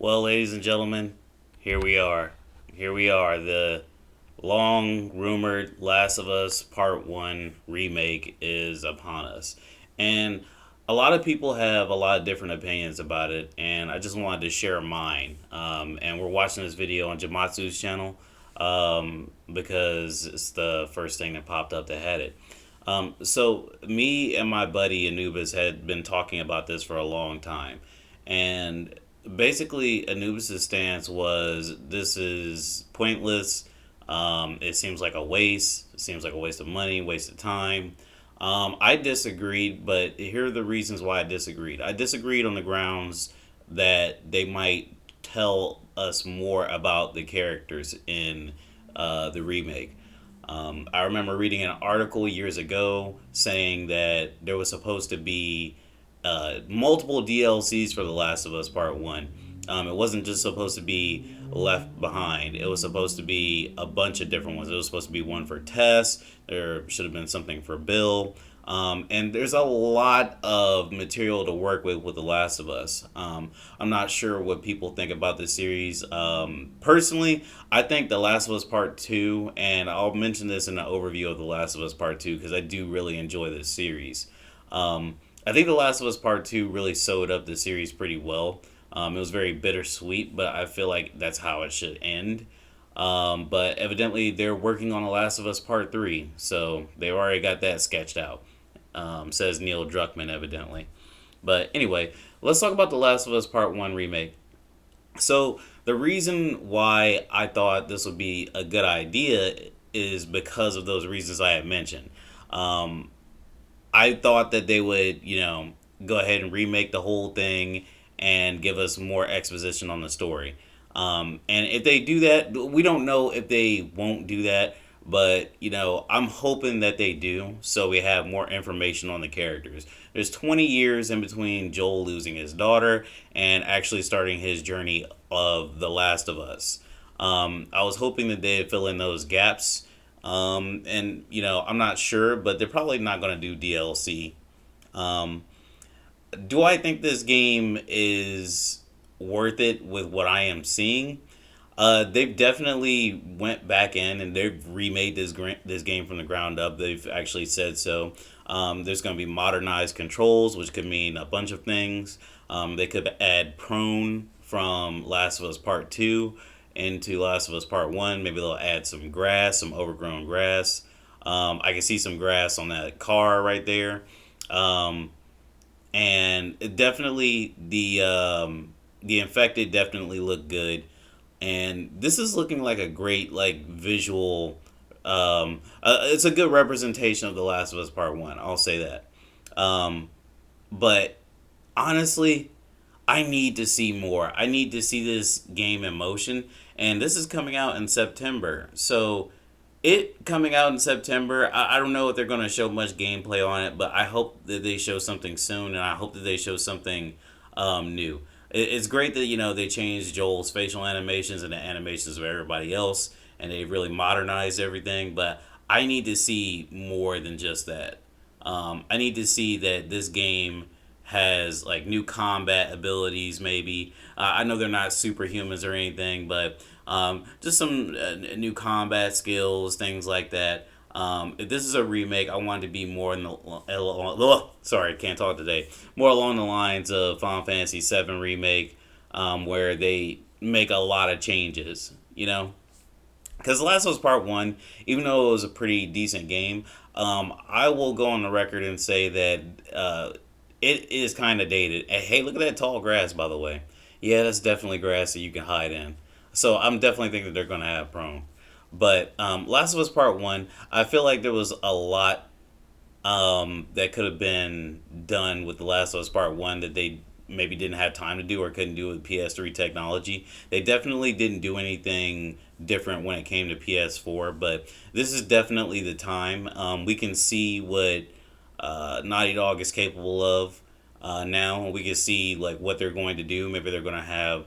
Well, ladies and gentlemen, here we are. Here we are. The long rumored Last of Us Part 1 remake is upon us. And a lot of people have a lot of different opinions about it, and I just wanted to share mine. And we're watching this video on Jamatsu's channel because it's the first thing that popped up that had it. So, me and my buddy Anubis had been talking about this for a long time. And basically, Anubis' stance was this is pointless. It seems like a waste. It seems like a waste of money, waste of time. I disagreed, but here are the reasons why I disagreed. I disagreed on the grounds that they might tell us more about the characters in the remake. I remember reading an article years ago saying that there was supposed to be multiple DLCs for The Last of Us Part 1. It wasn't just supposed to be Left Behind. It was supposed to be a bunch of different ones. It was supposed to be one for Tess. There should have been something for Bill. And there's a lot of material to work with The Last of Us. I'm not sure what people think about this series. Personally, I think The Last of Us Part 2, and I'll mention this in the overview of The Last of Us Part 2 because I do really enjoy this series. I think The Last of Us Part 2 really sewed up the series pretty well. It was very bittersweet, but I feel like that's how it should end. But evidently, they're working on The Last of Us Part 3, so they've already got that sketched out, says Neil Druckmann, evidently. But anyway, let's talk about The Last of Us Part 1 remake. So, the reason why I thought this would be a good idea is because of those reasons I had mentioned. Um, I thought that they would, go ahead and remake the whole thing and give us more exposition on the story. And if they do that, we don't know if they won't do that, but I'm hoping that they do, so we have more information on the characters. There's 20 years in between Joel losing his daughter and actually starting his journey of The Last of Us. I was hoping that they'd fill in those gaps. And I'm not sure, but they're probably not going to do DLC. Um, do I think this game is worth it with what I am seeing? They've definitely went back in and they've remade this game from the ground up. They've actually said so. There's going to be modernized controls, which could mean a bunch of things. They could add prone from Last of Us Part 2 into Last of Us Part 1. Maybe they'll add some grass, some overgrown grass. I can see some grass on that car right there. Um, and it definitely the infected definitely look good, and this is looking like a great like visual. It's a good representation of The Last of Us Part 1. I'll say that. Um, but honestly, I need to see more. I need to see this game in motion. And this is coming out in September. So, it coming out in September, I don't know if they're going to show much gameplay on it, but I hope that they show something soon. And I hope that they show something new. It's great that, they changed Joel's facial animations and the animations of everybody else. And they really modernized everything. But I need to see more than just that. I need to see that this game has like new combat abilities. Maybe I know they're not superhumans or anything, but just some new combat skills, things like that. If this is a remake, I want it to be more in the sorry, can't talk today. More along the lines of Final Fantasy VII remake, where they make a lot of changes. Because The Last of Us Part 1, even though it was a pretty decent game, I will go on the record and say that it is kind of dated. And hey, look at that tall grass, by the way. Yeah, that's definitely grass that you can hide in. So I'm definitely thinking that they're going to have prone. But Last of Us Part 1, I feel like there was a lot that could have been done with The Last of Us Part 1 that they maybe didn't have time to do or couldn't do with PS3 technology. They definitely didn't do anything different when it came to PS4, but this is definitely the time. We can see what Naughty Dog is capable of now. We can see like what they're going to do. Maybe they're going to have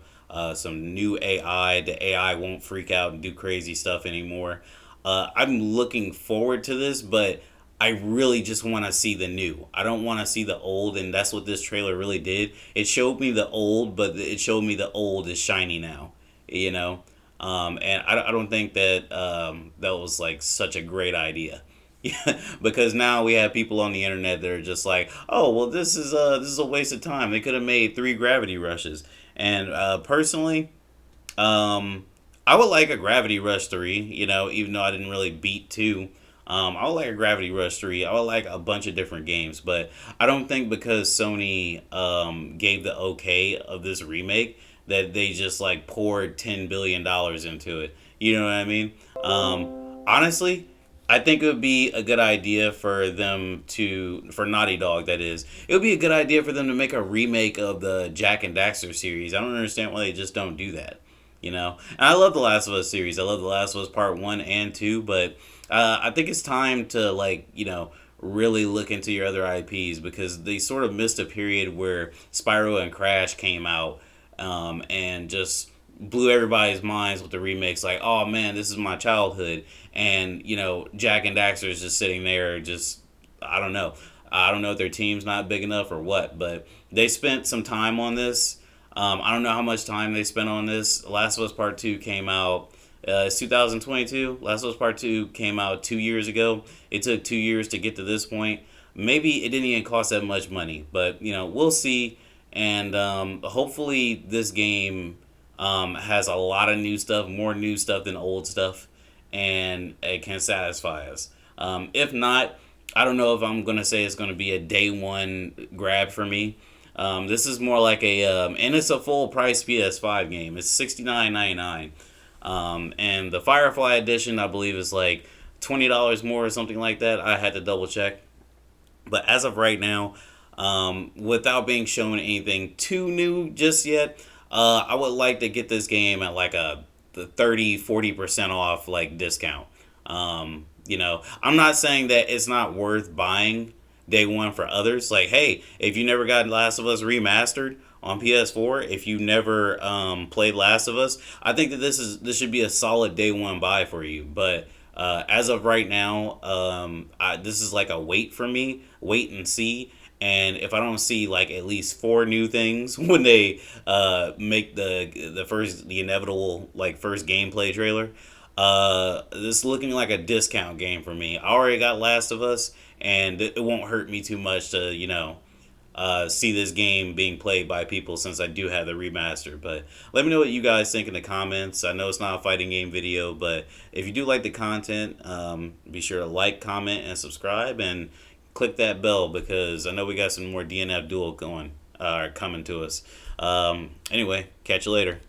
some new AI. The AI won't freak out and do crazy stuff anymore. I'm looking forward to this, but I really just want to see the new. I don't want to see the old, and that's what this trailer really did. It showed me the old, but it showed me the old is shiny now, you know. And I don't think that that was like such a great idea. Yeah, because now we have people on the internet that are just like, oh well, this is a waste of time. They could have made three Gravity Rushes, and personally, um, I would like a Gravity Rush 3, you know, even though I didn't really beat 2. I would like a Gravity Rush 3. I would like a bunch of different games, but I don't think because Sony gave the okay of this remake that they just like poured $10 billion into it. You know what I mean? Honestly, I think it would be a good idea for them to, for Naughty Dog, that is. It would be a good idea for them to make a remake of the Jack and Daxter series. I don't understand why they just don't do that. You know, and I love the Last of Us series. I love the Last of Us Part 1 and 2, but I think it's time to, like, you know, really look into your other IPs because they sort of missed a period where Spyro and Crash came out and just blew everybody's minds with the remakes. Like, oh man, this is my childhood, and you know, Jack and Daxter is just sitting there, just I don't know. I don't know if their team's not big enough or what, but they spent some time on this. I don't know how much time they spent on this. Last of Us Part 2 came out. It's 2022. Last of Us Part 2 came out 2 years ago. It took 2 years to get to this point. Maybe it didn't even cost that much money, but you know, we'll see. And hopefully, this game has a lot of new stuff, more new stuff than old stuff, and it can satisfy us. If not, I don't know if I'm gonna say it's gonna be a day one grab for me. This is more like a and it's a full price PS5 game. It's $69.99, and the Firefly edition I believe is like $20 more or something like that. I had to double check, but as of right now, without being shown anything too new just yet, I would like to get this game at like a the 30-40% off like discount. You know, I'm not saying that it's not worth buying day one for others. Like, hey, if you never got Last of Us remastered on PS4, if you never played Last of Us, I think that this should be a solid day one buy for you. But as of right now, this is like a wait for me, wait and see. And if I don't see like at least four new things when they make the inevitable like first gameplay trailer, this is looking like a discount game for me. I already got Last of Us, and it won't hurt me too much to see this game being played by people since I do have the remaster. But let me know what you guys think in the comments. I know it's not a fighting game video, but if you do like the content, be sure to like, comment, and subscribe, and click that bell because I know we got some more DNF Duel coming to us. Anyway, catch you later.